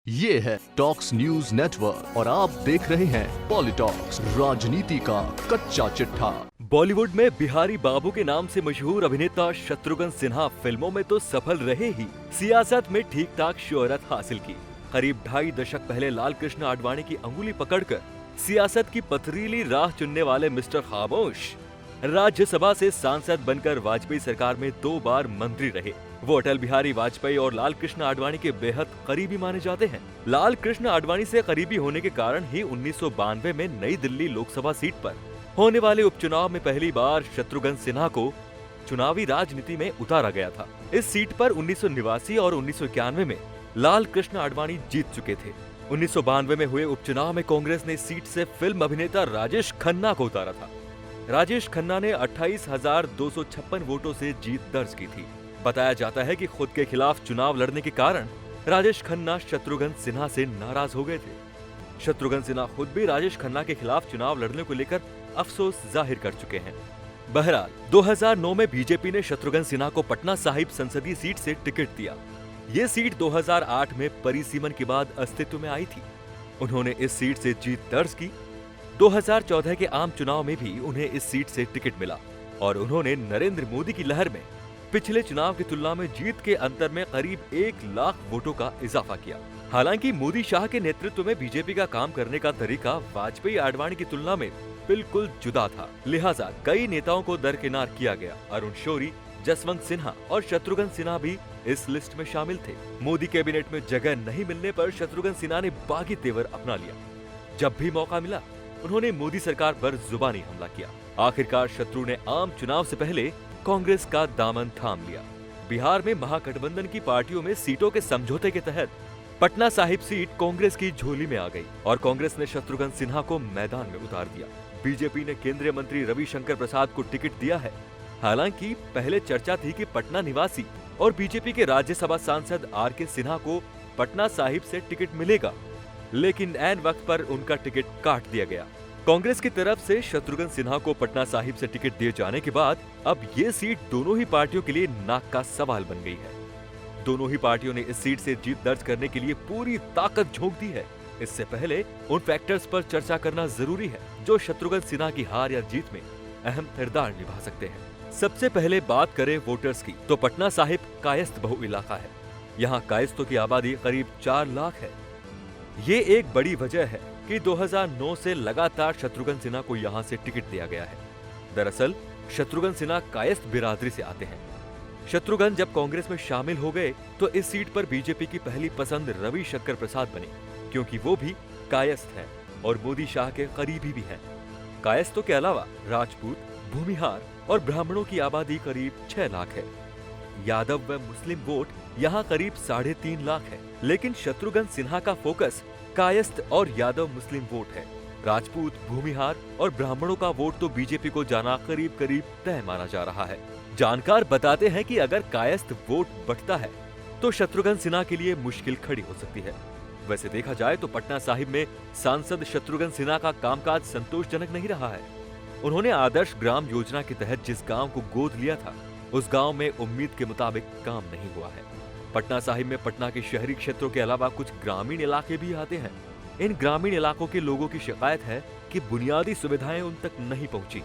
ये है talks news network और आप देख रहे हैं पॉलिटॉक्स, राजनीति का कच्चा चिट्ठा। बॉलीवुड में बिहारी बाबू के नाम से मशहूर अभिनेता शत्रुघ्न सिन्हा फिल्मों में तो सफल रहे ही, सियासत में ठीक ठाक शोहरत हासिल की। करीब 2.5 दशक पहले लाल कृष्ण आडवाणी की अंगुली पकड़कर सियासत की पथरीली राह चुनने वाले मिस्टर खामोश राज्यसभा से सांसद बनकर वाजपेयी सरकार में 2 बार मंत्री रहे। वो अटल बिहारी वाजपेयी और लाल कृष्ण आडवाणी के बेहद करीबी माने जाते हैं। लाल कृष्ण आडवाणी से करीबी होने के कारण ही 1992 में नई दिल्ली लोकसभा सीट पर होने वाले उपचुनाव में पहली बार शत्रुघ्न सिन्हा को चुनावी राजनीति में उतारा गया था। इस सीट पर 1989 और 1991 में लाल कृष्ण आडवाणी जीत चुके थे। 1992 में हुए उपचुनाव में कांग्रेस ने सीट से फिल्म अभिनेता राजेश खन्ना को उतारा था। राजेश खन्ना ने 28,256 वोटों से जीत दर्ज की थी। बताया जाता है कि खुद के खिलाफ चुनाव लड़ने के कारण राजेश खन्ना शत्रुघ्न सिन्हा से नाराज हो गए थे। शत्रुघ्न सिन्हा खुद भी राजेश खन्ना के खिलाफ चुनाव लड़ने को लेकर अफसोस जाहिर कर चुके हैं। बहरहाल 2009 में बीजेपी ने शत्रुघ्न सिन्हा को पटना साहिब संसदीय सीट से टिकट दिया। ये सीट 2008 में परिसीमन के बाद अस्तित्व में आई थी। उन्होंने इस सीट से जीत दर्ज की। 2014 के आम चुनाव में भी उन्हें इस सीट से टिकट मिला और उन्होंने नरेंद्र मोदी की लहर में पिछले चुनाव की तुलना में जीत के अंतर में करीब 1 लाख वोटों का इजाफा किया। हालांकि मोदी शाह के नेतृत्व में बीजेपी का काम करने का तरीका वाजपेयी आडवाणी की तुलना में बिल्कुल जुदा था, लिहाजा कई नेताओं को दरकिनार किया गया। अरुण शौरी, जसवंत सिन्हा और शत्रुघ्न सिन्हा भी इस लिस्ट में शामिल थे। मोदी कैबिनेट में जगह नहीं मिलने पर शत्रुघ्न सिन्हा ने बागी तेवर अपना लिया। जब भी मौका मिला उन्होंने मोदी सरकार पर जुबानी हमला किया। आखिरकार शत्रु ने आम चुनाव से पहले कांग्रेस का दामन थाम लिया। बिहार में महागठबंधन की पार्टियों में सीटों के समझौते के तहत पटना साहिब सीट कांग्रेस की झोली में आ गई और कांग्रेस ने शत्रुघ्न सिन्हा को मैदान में उतार दिया। बीजेपी ने केंद्रीय मंत्री रविशंकर प्रसाद को टिकट दिया है। हालांकि पहले चर्चा थी कि पटना निवासी और बीजेपी के राज्यसभा सांसद आर.के. सिन्हा को पटना साहिब से टिकट मिलेगा, लेकिन ऐन वक्त पर उनका टिकट काट दिया गया। कांग्रेस की तरफ से शत्रुघ्न सिन्हा को पटना साहिब से टिकट दिए जाने के बाद अब ये सीट दोनों ही पार्टियों के लिए नाक का सवाल बन गई है। दोनों ही पार्टियों ने इस सीट से जीत दर्ज करने के लिए पूरी ताकत झोंक दी है। इससे पहले उन फैक्टर्स पर चर्चा करना जरूरी है जो शत्रुघ्न सिन्हा की हार या जीत में अहम किरदार निभा सकते हैं। सबसे पहले बात करें वोटर्स की, तो पटना साहिब कायस्थ बहु इलाका है। यहाँ कायस्थों की आबादी करीब 4 लाख है। ये एक बड़ी वजह है कि 2009 से लगातार शत्रुघ्न सिन्हा को यहां से टिकट दिया गया है। दरअसल शत्रुघ्न सिन्हा कायस्थ बिरादरी से आते हैं। शत्रुघ्न जब कांग्रेस में शामिल हो गए तो इस सीट पर बीजेपी की पहली पसंद रविशंकर प्रसाद बने, क्योंकि वो भी कायस्थ हैं और मोदी शाह के करीबी भी हैं। कायस्थों के अलावा राजपूत, भूमिहार और ब्राह्मणों की आबादी करीब 6 लाख है। यादव व मुस्लिम वोट यहाँ करीब 3.5 लाख है। लेकिन शत्रुघ्न सिन्हा का फोकस कायस्थ और यादव मुस्लिम वोट है। राजपूत, भूमिहार और ब्राह्मणों का वोट तो बीजेपी को जाना करीब करीब तय माना जा रहा है। जानकार बताते हैं कि अगर कायस्थ वोट बढ़ता है तो शत्रुघ्न सिन्हा के लिए मुश्किल खड़ी हो सकती है। वैसे देखा जाए तो पटना साहिब में सांसद शत्रुघ्न सिन्हा का कामकाज संतोषजनक नहीं रहा है। उन्होंने आदर्श ग्राम योजना के तहत जिस गाँव को गोद लिया था उस गाँव में उम्मीद के मुताबिक काम नहीं हुआ है। पटना साहिब में पटना के शहरी क्षेत्रों के अलावा कुछ ग्रामीण इलाके भी आते हैं। इन ग्रामीण इलाकों के लोगों की शिकायत है कि बुनियादी सुविधाएं उन तक नहीं पहुंची।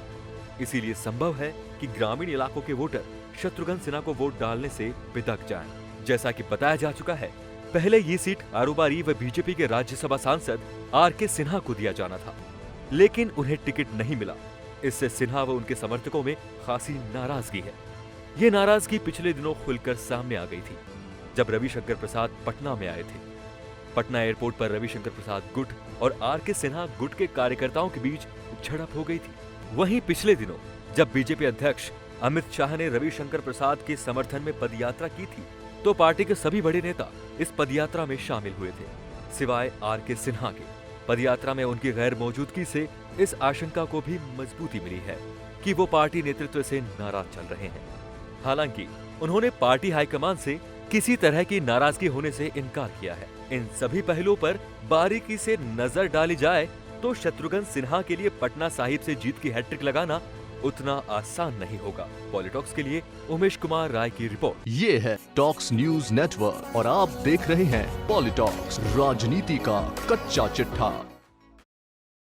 इसीलिए संभव है कि ग्रामीण इलाकों के वोटर शत्रुघ्न सिन्हा को वोट डालने से बिदक जाएं। जैसा कि बताया जा चुका है, पहले ये सीट कारोबारी व बीजेपी के राज्यसभा सांसद आर.के. सिन्हा को दिया जाना था, लेकिन उन्हें टिकट नहीं मिला। इससे सिन्हा व उनके समर्थकों में खासी नाराजगी है। ये नाराजगी पिछले दिनों खुलकर सामने आ गई थी जब रविशंकर प्रसाद पटना में आए थे। पटना एयरपोर्ट पर रविशंकर प्रसाद गुट और आर.के. सिन्हा गुट के कार्यकर्ताओं के बीच झड़प हो गई थी। वहीं पिछले दिनों जब बीजेपी अध्यक्ष अमित शाह ने रविशंकर प्रसाद के समर्थन में पदयात्रा की थी तो पार्टी के सभी बड़े नेता इस पदयात्रा में शामिल हुए थे, सिवाय आर.के. सिन्हा के। पदयात्रा में उनकी गैर मौजूदगी से इस आशंका को भी मजबूती मिली है कि वो पार्टी नेतृत्व से नाराज चल रहे हैं। हालांकि उन्होंने पार्टी हाईकमान से किसी तरह की नाराजगी होने से इनकार किया है। इन सभी पहलुओं पर बारीकी से नजर डाली जाए तो शत्रुघ्न सिन्हा के लिए पटना साहिब से जीत की हैट्रिक लगाना उतना आसान नहीं होगा। पॉलिटॉक्स के लिए उमेश कुमार राय की रिपोर्ट। ये है टॉक्स न्यूज नेटवर्क और आप देख रहे हैं पॉलिटॉक्स, राजनीति का कच्चा चिट्ठा।